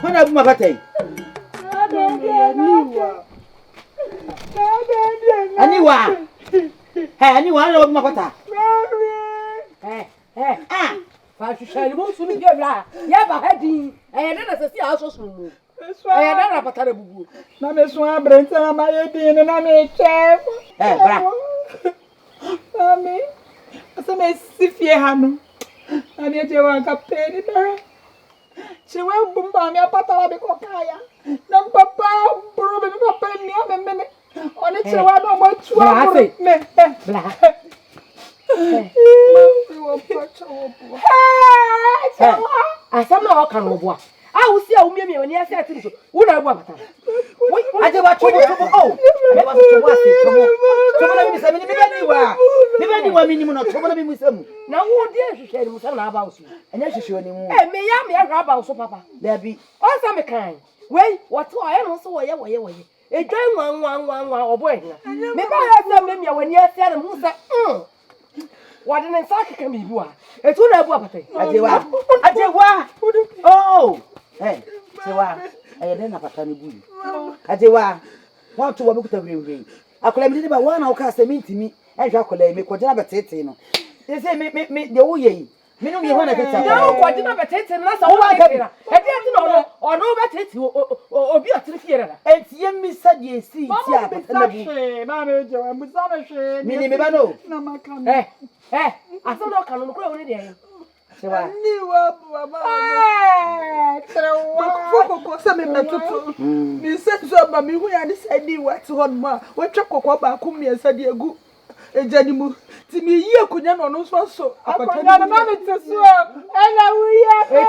When I my birthday. Anyone? Hey, anyone of my butter? Hey, Fashion shall move to me. Yeah, heading. I had never see us soon. I had never got a boo. Mamma Swan Brent and my idea and I'm a chef. Mammy, as I may see Fiano. I need you want a penny. She will boom by me a patala de cocaya. No papa, probably papa, me a minute. On it, so I don't want to black. I somehow can walk. I will see how me when you say things. Would I want that? I do what you want. I want to watch it. Anyone minimum of trouble with them. Now, what dare you say about you? And yes, you show anymore. And may I be a rabble, so papa. There be all some kind. Well, what do I also way away? A join one or boy. Maybe I have some memory when you said, who said, what an insult can be one. It's all about it. I say, oh, hey, I didn't have a tiny boo. I say, want to walk the ring. I could have been about 1 hour cast a meet to me. I shall call me quite a potato. They say, make the way. Me no want to get no, quite a potato, and that's all I have. I didn't know or no potato or be a triffier. And young Miss Sadie, see, Mamma, Minimano. No, my come. Eh, I thought I can't grow any day. So I knew up, you said so, but me, we had decided what to on ma. What chocolate back come here, said you go. A janimu, to me, you could never know so. I could not manage to swim, and I will.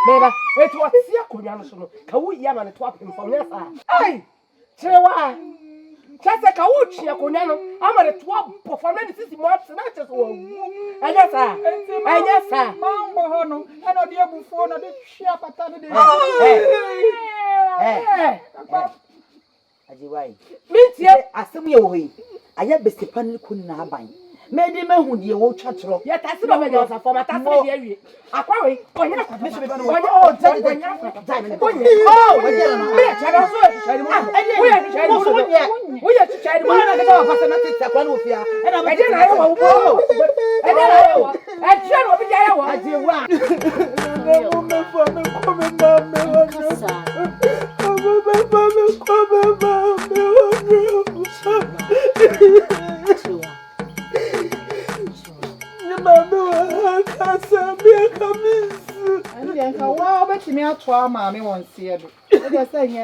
Baby, it was Yakuyan, Kawi Yaman, and twap him from your side. Hey, Chewa. Just a couch, Yakunano. I'm at a twelve performance months, not just one. And yes, sir. Mamma, and a dear before the shop at the day. Meet yet, I send you away. I have been Stepan couldn't have been. Made him who the old church rock. Yet I said, I was a former Tassie. I quarry, oh, me out to our mammy once here. Just saying,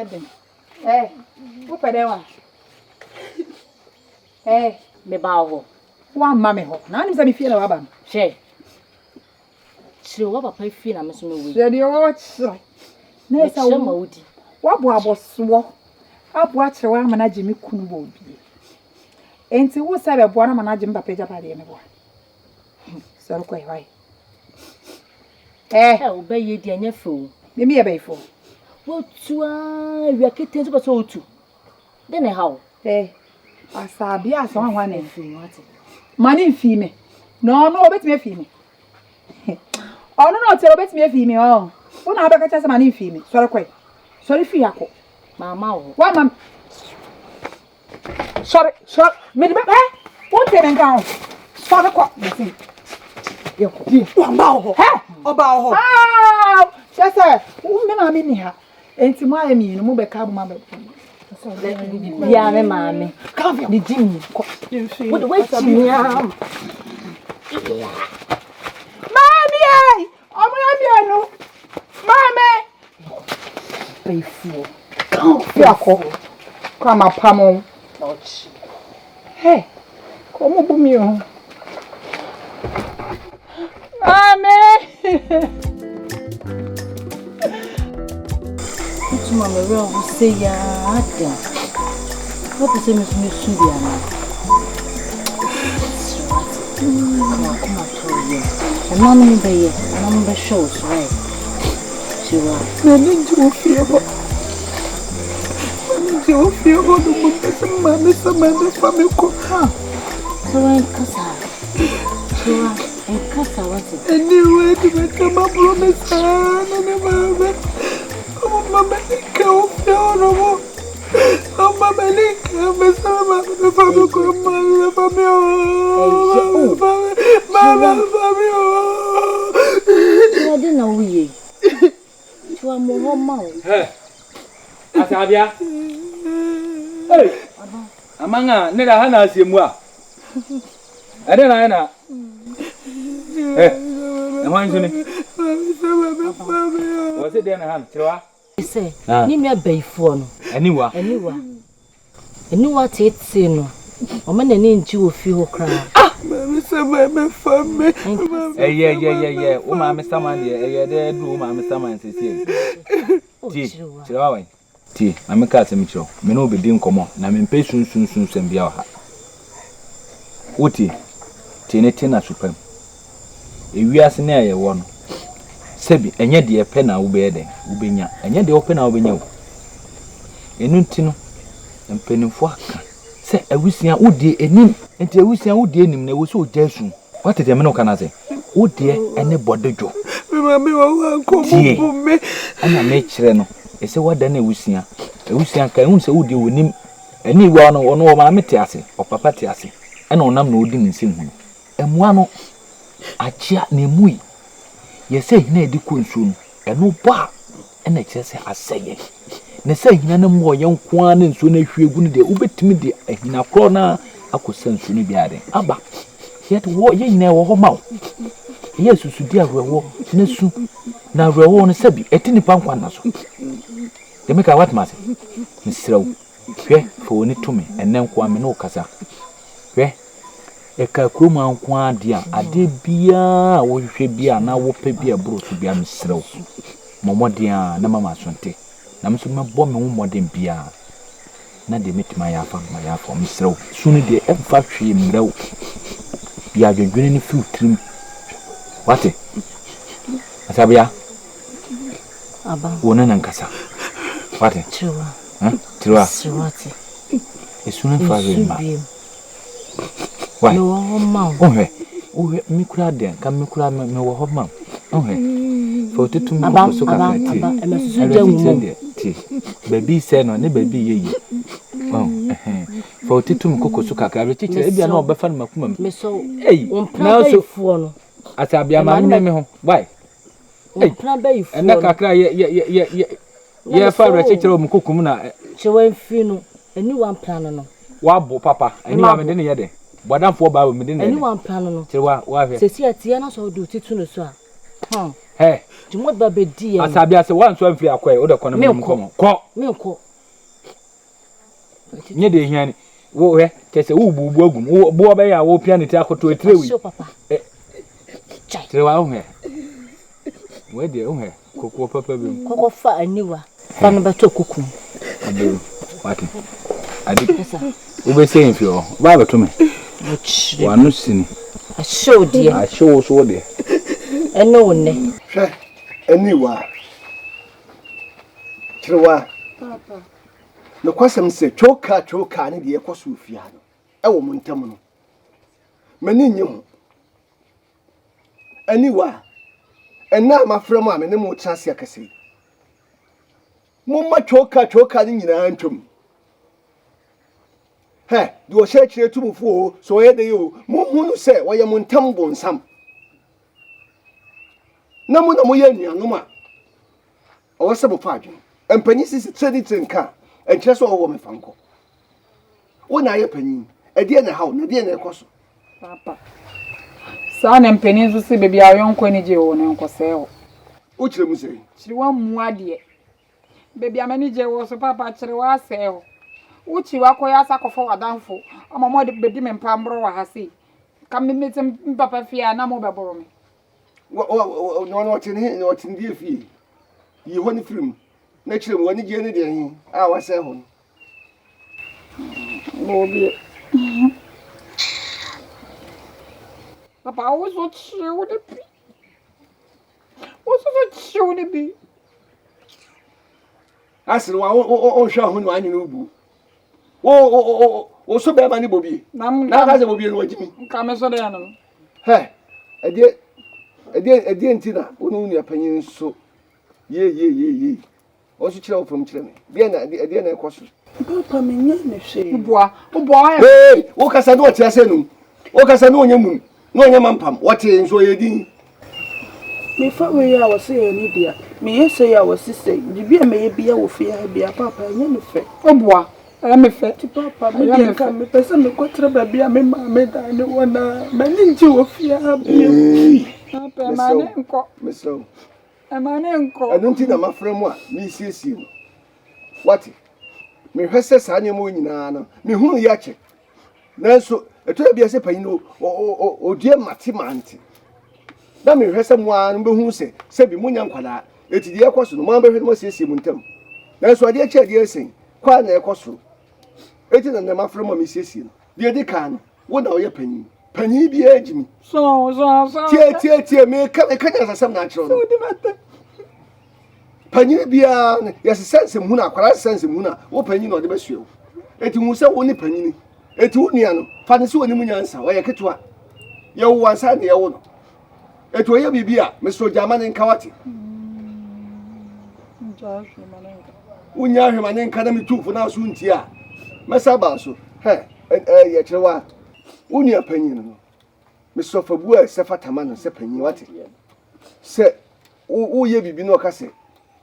eh, who pedewa? Eh, me bow. One mammy hop. None is a feel of a she. She will pay feel. I'm assuming. Ready or watch. Next, I won't. What was swore? I'll watch a woman at Jimmy Kunbo. Ain't it was a one managing Papa by the anymore. So quite right. Eh, obey you, dear fool. Maybe a bay fool. What to we are kittens but so too. Then how? Eh, I saw be as one in free. Money female. No, bet me a female. Oh, no, tell bet me a female. When I back at money female. Sorry, quite. Sorry, Fiaco. Mamma, what, ma'am? Sorry, maybe, what can I go? Sorry, what? You bow, eh? About her. Just a woman in here. And to my mean, move a cab, mamma. Yeah, mammy. Come the Jimmy. What the way to me? Mammy, oh, mammy, pay fool. Come up, Pamon. Hey, come up with me. Mammy! What's Mamma wrong? Say, what is Miss Sudiana? Come on, tell you. And Mamma Bay, number shows, right? She was. I need to feel the book as a man, some other family cook. So I'm Casa. And Casa was it? Anyway, to become a promise, and a Asabia. Hey. Amanga nera hana siemwa. Ade na na. Eh. Amang suni. Was it then han twa? Say, ni me abaifo no. Aniwa. Aniwa tete no. O ma na ni nchi ofi ho kra. Mama say my family. Yeah. O ma me saman de de do ma me saman sisi. Ti. Twa wan. Ti, ame ka asem kiro. Me no obedi nkomo na me mpe sunsun bia ha. Oti. Ti ne ti na supam. Ewiase na ye wo no. Sebi enye de pe na wo be de, wo benya. Enye de wo pe na wo benya wo. Enu nti no mpenimfo aka. Se awusia wo de enim, enti awusia wo de enim na wo so ojasu. What is the me no kana say? Wo de ene bodejo. Me wo anko me. Ana me kire no. Ese wada na ewusia ka ehun se wodi wonim ani wa no ono ma mete ase opapa te ase ena onam na odi nsem hu emua no achia na emui ye se hina edi konsu no eno ba ena kire se aseye ne se hina na mo ye nko na nsu na hwiegu ne de ubetimi de hina kro na akosa nsu ne biade aba yet wo ye hina wo ho mawo ye susu di agwewo ne su na agwewo no sabi etini pankwa na so de make what matter misraw hwe fo ni tumi enen kwa me no kasa hwe e ka kroma nko ade bia wo hwe bia na wo pe bia bro so bia misraw momodia na mama sonte na mso mebo me wo modem bia na de mitima ya fa misraw sunu de e fa hwe mraw bia dwedwene ni filtrim wate asabia aba wona nan kasa wate Trua. Trua. Swati. Esuna fa be. Why? No ma. Ohe mikura den ka mikura me wo ho ma. Ohe. Fo tutum ko so ka ti. Emesusu de mu. Ti. Baby se no ne baby yeyi. Fo tutum ko so ka ka ti e bia na obefa no makuma. Me so. Ei. Na so fuo no. Atabia ma me ho. Why? Ei. Plan ba ifu. Ena kakra ye fa rekekere o mkokum na chewa mfi no ani wan plan no wabo papa ani wa me de ne ye de bodamfo ba me de ne ani wan plan no chewa wa hwe sesi atia na so do titu no so a he jumo ba bedi ya asabia se wan so amfi akoe o de kono me mkomo ko me nko nye de hiani wo hwe kese wo bubu agum wo bo ba ya wo pianiti akoto etrewi so papa chewa wo hwe we de wo hwe kokko papa bi kokko fa aniwa fa no beto kukum ade wati ade ube se mfi o ba beto me wanu sini a show so de eno wonne hwe aniwa kirwa Papa. no kwasem se choka ne de yekoso ofia no e wo montam no mani nyi ho aniwa ena mafrem a me ne mo chance akase mumma choka ni nyina antwom he do o she kire tumfo so ye de yo muhunu se wo ye montam bonsam na mo ye nuanom a o se bo faadwen empanyi sisi tredi trenka enkyere so wo me fanko wo na ye panyi e de na hawo na de na ekoso Papa. Sa na mpeni so se bebi ayonko ni je wo na nkose ho. o kire mu sei Chiriwa mu ade. Bebi amani je wo so papa chiriwa ase ho. Uchi wako ya sakofo wadanfo. Ama mo de bedi me mpambro wa hase. Kam me metem papa fia na mo beboro me. no tin die fie yi ho ni film na kire mu wani je ne de hin a wa se ho Bobi. Papa, I was so chill with it. What's so chill with it? asiri wa o hwa ho no anyi no bu o so be ma ni bobi na ka se bobi no wajimi Ka me so de no. he ede ntina onu nu apanyin so ye also chill from children. Dear, of course. Papa, me, she. Boy, hey, what has I what you say? What has I know your moon? No, your mampam, what is so you did? Before we are saying, Lydia, me say I was sister, you be a maybe I will fear be a papa, and you fair. Oh, boy, I am a fatty papa, I am a family person, the quarter baby, I mean, I made I know one, man, you will fear. Miss So, and my uncle, I don't think I'm a friend. What, me sees you. What? Me husses animal in Anna, me who yache. Nanso, a trade be a sepano, or dear Matimanti. That me has someone who say, Sebi Munyan Quada, it's the Aquas, no member who must see Simuntem. That's why dear Chair, dear saying, quite near Cosro. It is an amount from a Mississin. Dear Decan, what are your penny? Penny be edge me. So, tear, me come as some natural. So the matter. Penny be yes, a sense of Muna, quite sense of Muna, or penny or the best show. It will say only penny. It would near Fancy any answer, why I get to her. You one side the own. It will be beer, Mr. German and Kawati. When you are him an academy too for now soon, tia. Massabaso, hey, and Yachawa. When your opinion, Mr. Fabu, Sefataman, and Sepen, what? Say, oh, ye be no casse.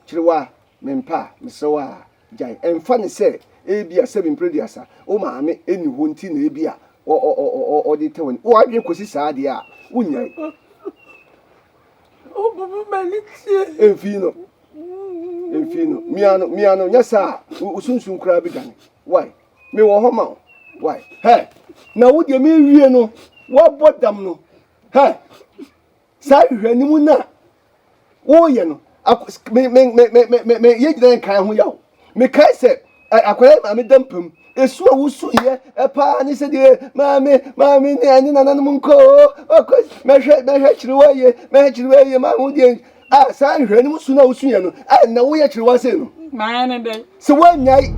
Chirwa, Mempa, Mr. Jai, and funny say, a beer 7 prediasa, oh, mammy, any wountin, a beer, or the tone. Oh, I drink was sadia. Unya. Oh, Enfino, Miano, yes, sir, who soon crab began. Why? Me wa homa. Why? Hey, now would you mean you know? What bought them no? Hey, say you ni muna. Oh, you know, me ye then can who you. Me kai say, I me dumpum. Esu awusu ye epa ni se de mami ni ani na nanum ko of course me chiriwa ye ma hu de sa hwe ni musu na wusu ye no na wo ye chiriwa se no ma ne de se wanyai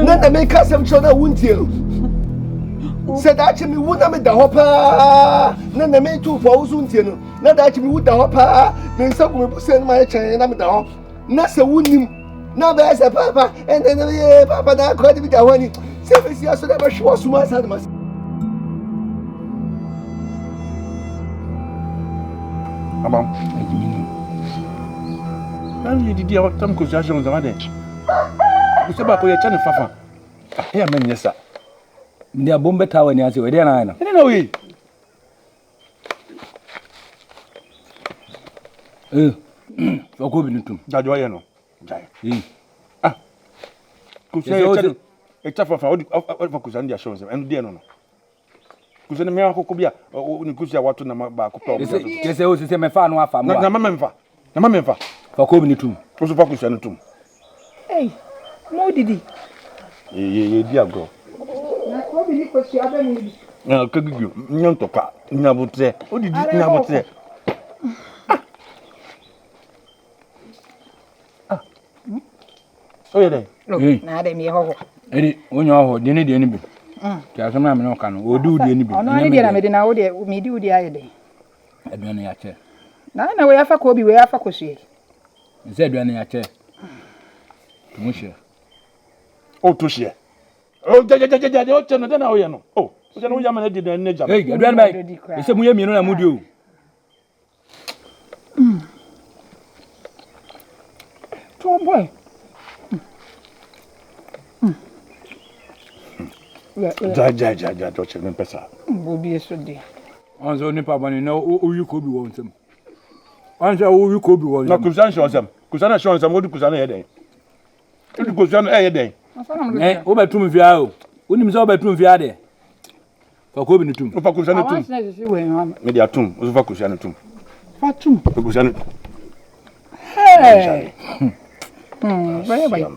na me ka sem cho na wuntie no se da chi mi wu na me da ho pa na me tu fo wusu untie no na da chi mi wu da ho pa me nsa ku me bu se na chen na me da ho na se wunim na be say papa and then papa na ko di da wani se be si aso da ba shwo suma sa da mas Amam nan yi di o tam ko jajon zama de ku se ba ko ye chane fafa ya men yesa Ndia bombe tawa ni ase we dia na na. Ni na we Ko bi nutum. Jajo ye no. Jai. Kusa e chafa fa odi kusa ndia show en dia no. Kusa ne me akoko bia ni kusa wato na ba akoko. Kese o se me fa no afa mo. Na mama mfa. Fa ko bi nutum. Kusa fa kusa nutum. Hey, mo didi. Ye dia go. Na ko bi ni ko si aba ni. Na kagigu nyanto pa nyabutre. Odidi nyabutre. Oh yeah, na de me ho. Edi onyo ho de ne bi. Ti asema me no ka no odu de ne bi. Ono ne de na me de na wo de me di udi aye de. Aduane ya che. Na we afa ko bi we afa ko sie. Nse aduane ya che. Tumushe. Oh tushie. Oh ja o cheno de na o ye no. Oh, o cheno o ya ma na di na jam. Hey, aduane bai. Ese mu ye mienu na mu di o. To boy. Ja, do cheno pesa. Bobi eso de. Onzo ni pa bani na o yu ko bi wo nsem. Onzo o yu ko bi wo. Na kusan show sam. Kusan show sam o di kusan e den. O di kusan e den. O ba tum via o. Onim se o ba tum via de. Fa ko bi ni tum. O fa kusan tum. Me dia tum, o fa kusan tum. Fa tum. O kusan. Hey. Bye.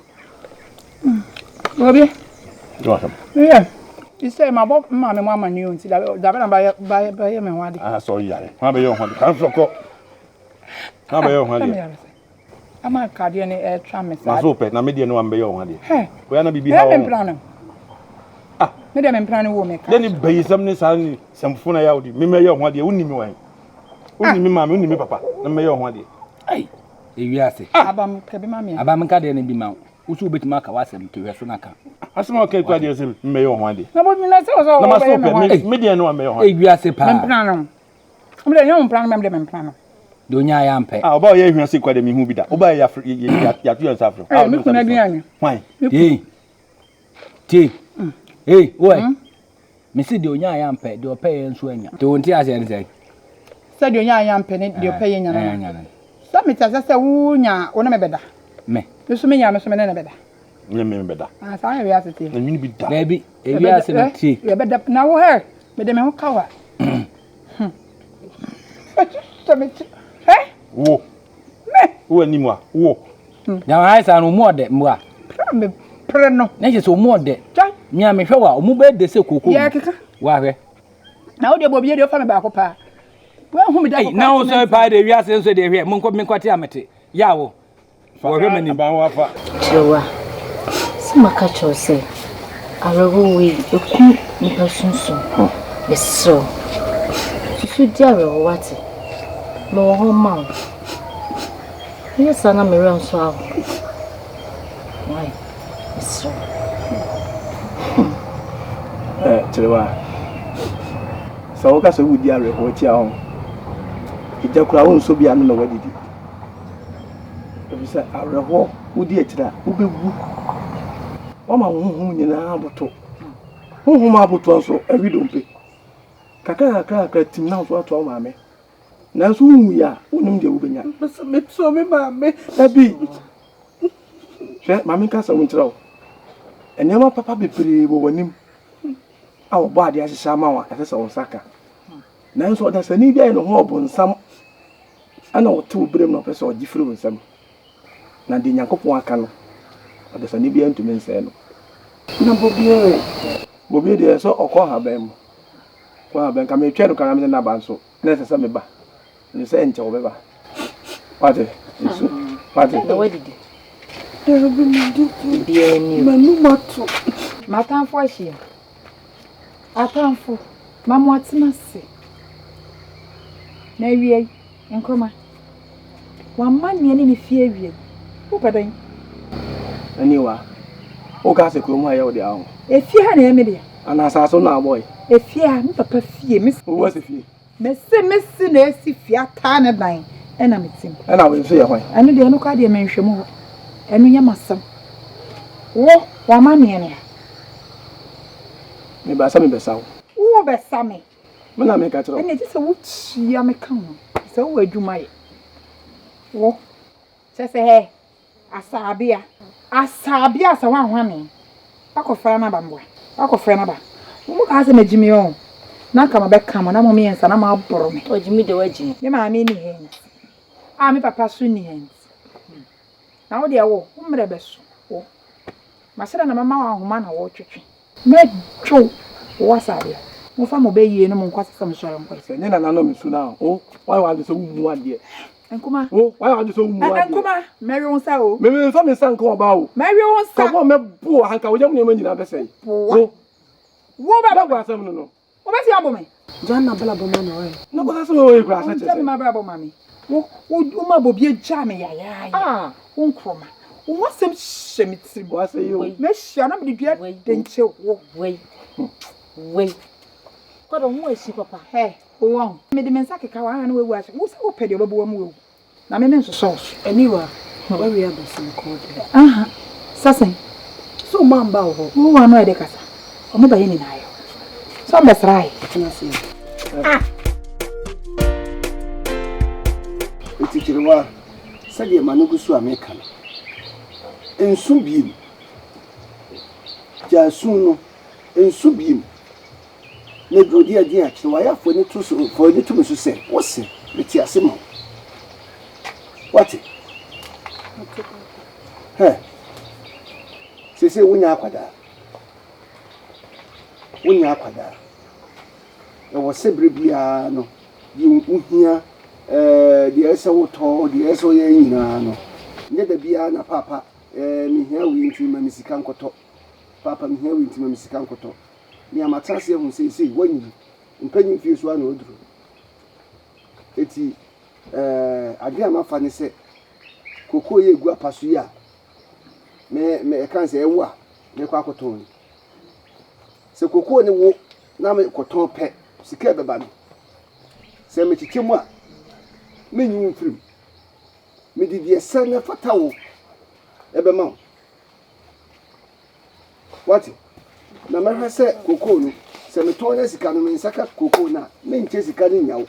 Bobi. Welcome. Yeah. You say my mama knew until that by me wadi. Ah, so yare. Ha be yo hwade. Kan soko. Ha be yo hwade. Ama kade ne e twa me sa. Na so pe na me de no am be yo hwade. He. Wo ya na bibi ha wo. Me plan. Ah, me de me plan wo me ka. De ni bayisam ni sa ni samfu na ya wodi. Me me yo hwade. Wonni mi wan. Wonni mi mama, wonni mi papa. Na me yo hwade. Ai. ewiase abam kabi mami abam ka de ne bi ma usu betima ka wasem to hweso naka asema okay kwa de sem meyo ho ade na bo mi na se so na maso pe me de no meyo ho ewiase pa mempra no mle yo mpra no mempra no do nya ya mpe oba ye hwiase kwa de mi hu bi da oba ya ya tu yansa afro ah me kuna bian why ti oi me si de onya ya mpe de ope ye nso anya de wonti ase ne sei se de onya ya mpe ne de ope ye nya na sa me tsa se wu nya wona me beda me so me nya me so me ne beda me beda ah sa ya ase ti na nyini bi da na bi ewiase no ti ya beda na wo he me de me ho kawa wo wo ni mo wo nya wa isa no mo de mwa me pre no na je so mo de nya me hwe wa omu be de se kokoko ya keka wa hwe na wo de bo bie de fa me ba ko pa wo hu me da ko na wo so pa de wiase nso de hwe monko me kwate amete ya wo wo hwe mani ban wa fa chewa simaka chose arawo we eku nipa sunsun beso su dia we wate mo ho ma yes ana me ran so awo why beso chewa so ka so wudi are ho tia ho ija kura won so bia no na wadidi ebisa are ho wudi etira ubewu o ma huhu nyina aboto huhu ma aboto so awidompe kaka tim na so ato ma me na so hu ya wonum de wubenya me so me ma me dabi she ma me ka sa won tira o enyama papa bebre bo wanim awo ba de ahihya ma wa efesa won saka na nso da sani bia no ho obonsam ana wote obrem no pese ogifiri wonsam na de nyankopon aka no da sani bia ntumi nse no na bobie de so okọ ha ba mu kwa ben ka me twa no kan me na ba nso na sese me ba ni se nche obeba pate isu pate the way did there be me do bia ni manu mato matanfo ahia atanfo mamu atimase na wie enkoma wa manie ni fie wie wo padan aniwa o ka se kromo aye o de aho efie ha na eme de ana asaso na boy efie ha mi papa fie mi o wa se fie mesi na esi fie ata na dan ena metim ana we so ye hwan anu de anu ka de menhwemu ho enu nya masam wo wa manie ne me ba sa me besawo wo besame me na me ka tro ene ti se wo tia me kan se wo adwuma ye wo se he asabia sa wa hwane akofra na ba mboa akofra na ba mo ka se magimi o na ka ma be ka mo na mo me yensa na ma aboro me ojimi de waji me ma me ni hen a me papa su ni hen na wo de wo mre beso wo ma se na mama wa homa na wo twetwe me two wo asabia mo fa mo be yie no mo nkwase sam so nkwase se nyina na no me su na o why wa de so wu ade enkuma o why wa de so wu ade enkuma meri won sa o me so me san ko ba o meri won sa ka bo me bu hanka wo jam ne ma nyina be sei wo ba ba asam no no o be si abo me janna bala bo ma na we no ba asam wo ikra sa tell me my brother mami wo ma bo bie ja me ya wo nkroma wo wasem shemiti wa se yo me hia na me dua de nche wo wei kodo mo esi papa he wo me de mensa keka wa na wewu ase wo se wo pede obo wo mu wewu na me nso so aniwa wa we abasim ko de sasen so mamba ho wo wa no e de kasa o me ba ye ni na yo so me srai etikirwa sade manugu su ameka ensu biem jasun no ensu biem na drodi adi akye wa ya fo ni to so fo ni to so se wo se meti ase ma wati he sese wonya akwada e wo se brebia no di unhia di ese woto di ese ye nyina no nye da bia na papa mi hia wi nti ma misika nkoto papa mi hia wi nti ma misika nkoto ni amatase hu sei wanyi mpanyi fie so ana oduru eti ade amafa ne se koko ye gu apaso ya me kan se ewo a me kwa koton se koko ne wo na me koton pe sika beba no se me chichemu a me nyu mfirim me di die se na fatawo ebe ma what na me hwa se koko no se me ton na sika no me nsaka koko na me nche sika ni nyawo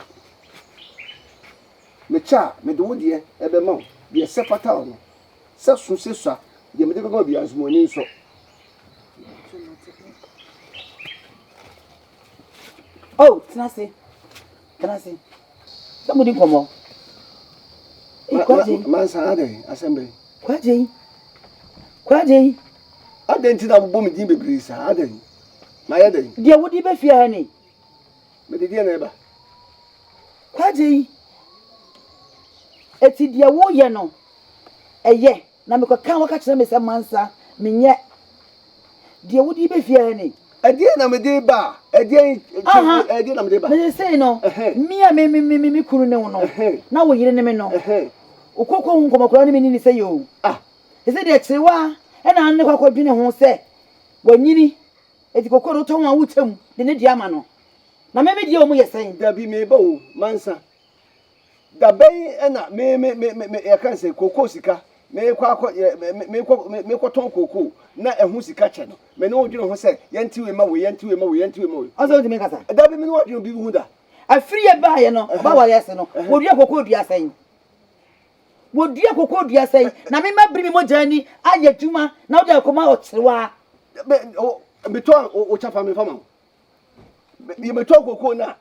me cha me do die ebe ma die se fatawo no se su se so die me de go bi azumoni so oh tenase somebody come on man sa ade assembly kwaje adenti na bo me din bebiri sa ade ma ya den dia wodi be fia ni me de dia na eba kwaje eti dia wo ye no eye na me kan waka kire me se mansa menye dia wodi be fia ni adie na me de ba adie na me de ba me say no me kunu ne wo no na wo yire ne me no okoko nkomakura ne me ni say yo ese de chiwa e na ne kwakwa dwene ho se wanyini eti kokoro to ho awutam de ne di ama no na me die o mu yesen da bi me ba o mansa da bai na me ya kan se koko sika me kwa ton koko na ehu sika che no me no dwene ho se yanti we ma we aso de me kasa da bi me no dwene bi hu da afiri e ba ye no ba wa yese no wodua koko dua sen na me ma bri mi mo jani aye dwuma na wo de akoma ochewa me to o chafa me fama me to koko na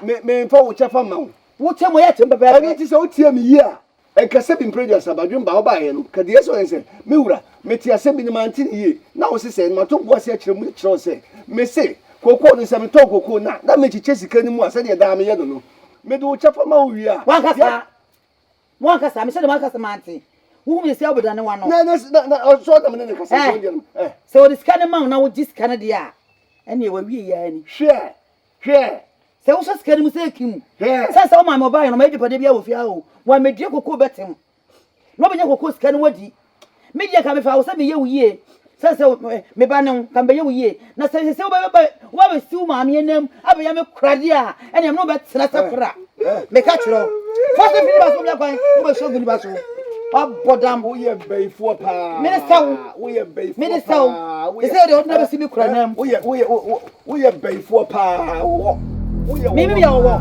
me fa o chafa ma wo temo ya tembe be ani ti se o tie me yi a enkase bi previous abadwum ba oba ye no ka de so ense me wura me ti ase bi ni manti yi na wo se ma to bo ase akire mu kire se me se koko ni se me to koko na me chiche sika ni mu ase de da me ye no me do chafa ma wi a wankasa me se de wankasa manti wo me se oboda ne wa no na so da me ne kasa so de se o diskane ma na wo diskane de a ene wa wi ya ni hwe se wo so skane mu se kim se o ma me oba no ma edipa de bia wo fia o wa me die koko betem no be nya koko skane wadi me die ka me fa wo se me ye wo yie se me ba ne ka be ye wo yie na se wo be siu ma me enam abe ya me krade a ene me no be tena sakra me ka kiro first fini ba so bia kwan wo be so guni ba so abodam wo ye beifo pa minister wo ye beifo minister e se de odna be si me kranam wo ye beifo pa wo ye me ya wo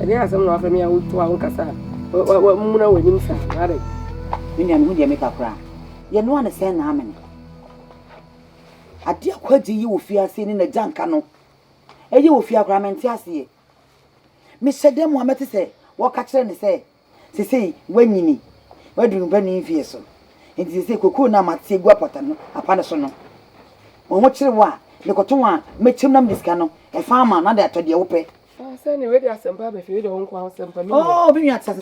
Ani asem no afemi ya wutu a nkasa. Mu na wanyim sa. Are. Me nya me hu de me kakra. Ye no an se na amene. Ade akwaji yi wo fiase ni na janka no. Eyi wo fia kra mente ase. Me hyede mu amete se wo ka kire ne se sesei wanyini. Waduru ba ni fie so. Enti sesei kokoo na mate gu apota no apa ne so no. Wo mo kire wa le koton a mechim na mdiska no. E fa ama na de atode wo pe. Say ni we dey asempa be fi dey ho kwa asempa mi. Oh, bi nya tsase.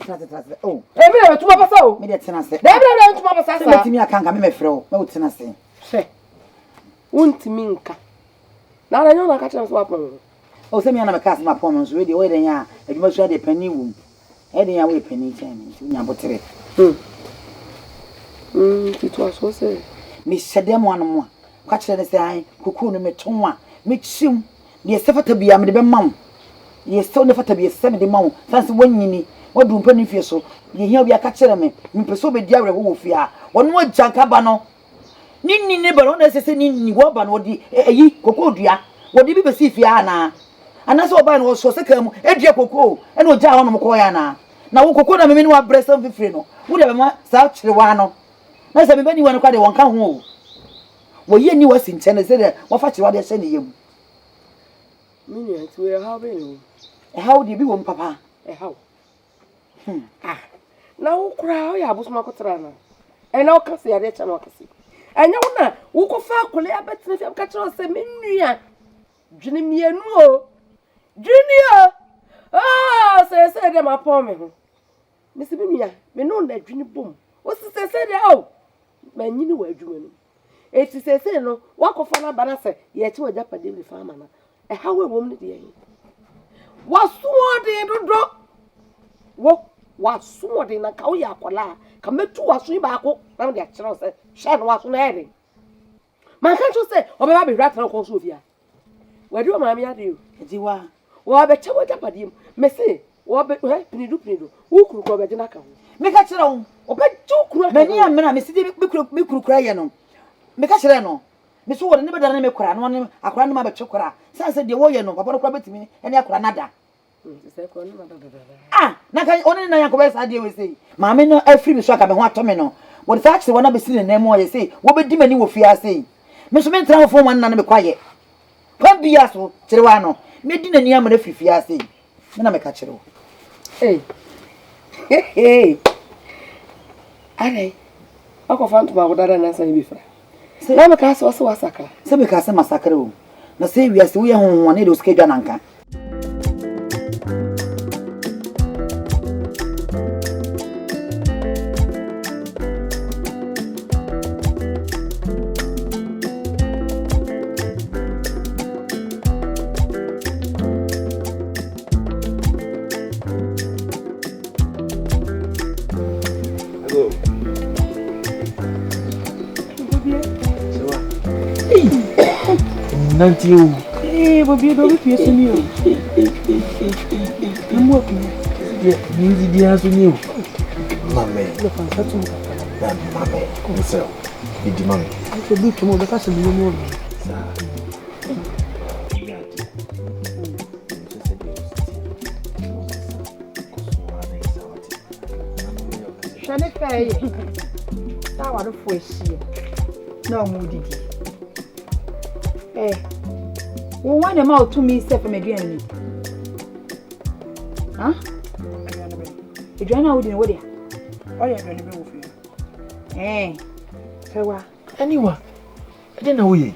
Oh. E me na tuma pasa o. Me dey tena se. Da tuma pasa sa. Me timi akanka me frɛ o. Me tena se. Hwe. Untimi nka. Na ra nyo na ka kyerɛ so apon. O se me na me ka asema apon so we dey den ya adwuma so dey pani wum. E den ya we pani kyɛn me nya botere. Kitu aso se. Me hyede mo anu mo a. Ka kyerɛ ne se ai kuku no me ton a me kyim. Ne sefata bia me de be mam. Ye so ne fata bi se de mawo sanse wanyini wadu mpa ni fie so ye hia bi aka kire me mpeso be dia wre wo fie a wono ajanka ba no ni ne ba no na sese ni wo ba no wodi eyi kokodua wodi bi be si fie ana so oba no so seka mu edua kokoo e no ja ho no mko ya na wo kokoo na me ni wa bresa fifire no wo de be ma sa kire wa no na se me bani wa no kwa de won ka ho o wo ye ni wasi nche se de wo fa kire wa de se ne yem Mini ati we how be no. How do you be papa? How? Na wo kura o ya abusuma kotra na. E na o kase ya de cha na o kase. Enya wo na wo ko fa akole abetene fi ka kira se menua. Dwene mienu o. Junior. Se de ma pon me ho. Me se menua, me no na dwene bom. O se de o. Ma nyini wa adwuma no. Eti se no, wa ko fa na ba na se ye chi wa japa de bi fa ama na. How we woman de yin. Was so de dodo. Wo waso ode na ka wo ya akola ka metu waso yi ba ko na me de akere se hye no waso na ere man kan to say obeba be rat na ko so ofia wadi o maami ade o ejiwa wo be chewo japadim me say wo be pinidu wo kuru ko be de na ka ho me ka kire wo obe ju kuru mani amena me sidi me kuru ye no me ka kire no me so wo ne be dare me kura no ne akura ne ma be twekura sanse de wo ye no papa no kura betimi ene akura nada na kan oni na yanko be sa de we sei maame no afiri me so aka be ho atome no wo de sa kire wona be sini na mo ye sei wo be di mani wo fia sei me so me ntra fo man na me kwaye kwa bia so kire wa no me di nani amana fifia sei me na me ka kire wo hey are ako fantu ba godara na sa ibifra na me ka so wasaka se be ka se masakre wo na se wiase wo ye ho ne de o skedwa nanka Nanti o. Bobi do bi pese mi o. Mo ko. Ni di aso ni o. Mame. Le fan sa tu. Mame. Como se? Idi mame. Ko bi to mo be ka se mi mo. Shane fay. Ta wa do fo esi. Na mo didi. Wo wan ma o to me self me duan ni. Ha? Eduana wo di ne wo dia. O ya eduana be wo fi. Sewa. Aniwa. Ade na wo ye.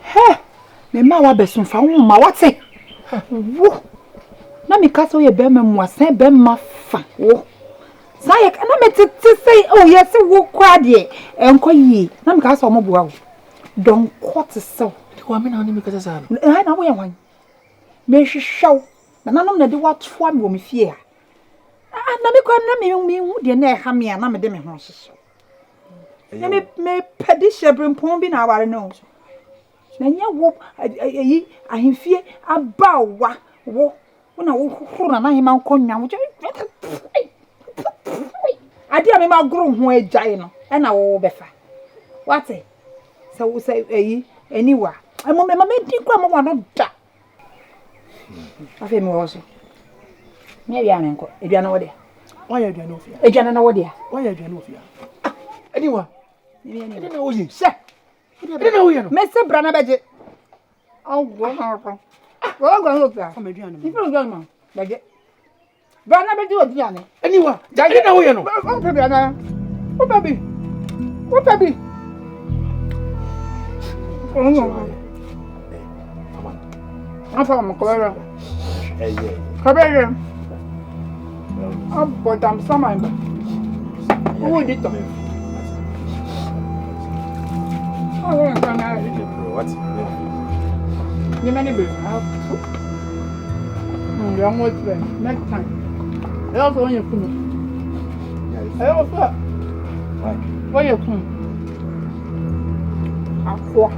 Me ma wa besun fa wo ma wate. Wo. Na me ka so ye be me mo asan be ma fa. Wo. Sa ye na me tete say oh yes wo kwa de. Enko yi. Na me ka so mo bua wo. Don kwot so. Wa me na oni me kasa sa no. Na wo ye wan. Me hwehwew. Na nanom na de watfoa me wo me fie a. Na me kwa na me hu de na ha me a na me de me ho hyehyɛ. Na me pedi shebrempon bi na aware no. Na nya wo ayi ahemfie abawa wo na wo huru na hema nkonwa wo. Ade a me ma goro ho agyae no e na wo befa. Wate? So say ayi aniwa. Amo me di kwa mo no da. Afi me wo so. Me bia me nko. Eduana wo de. Why you doing ofia? Eduana na wo de. Why you doing ofia? Aniwa. Ade na wo ye. Se. Ade na wo ye no. Me se bra na beje. Aw go ha pa. Go go no pa. Come eduana. Ifu go ma. Beje. Bra na beje odiane. Aniwa. Ade na wo ye no. O pe bia na. O baby. O baby. Oh no. Afa mo kolera. Kabere. But I'm someone. Who did it? Oh, What? you many be. Young with them. Next time. I also want you to. I also. Why you come? Aqua.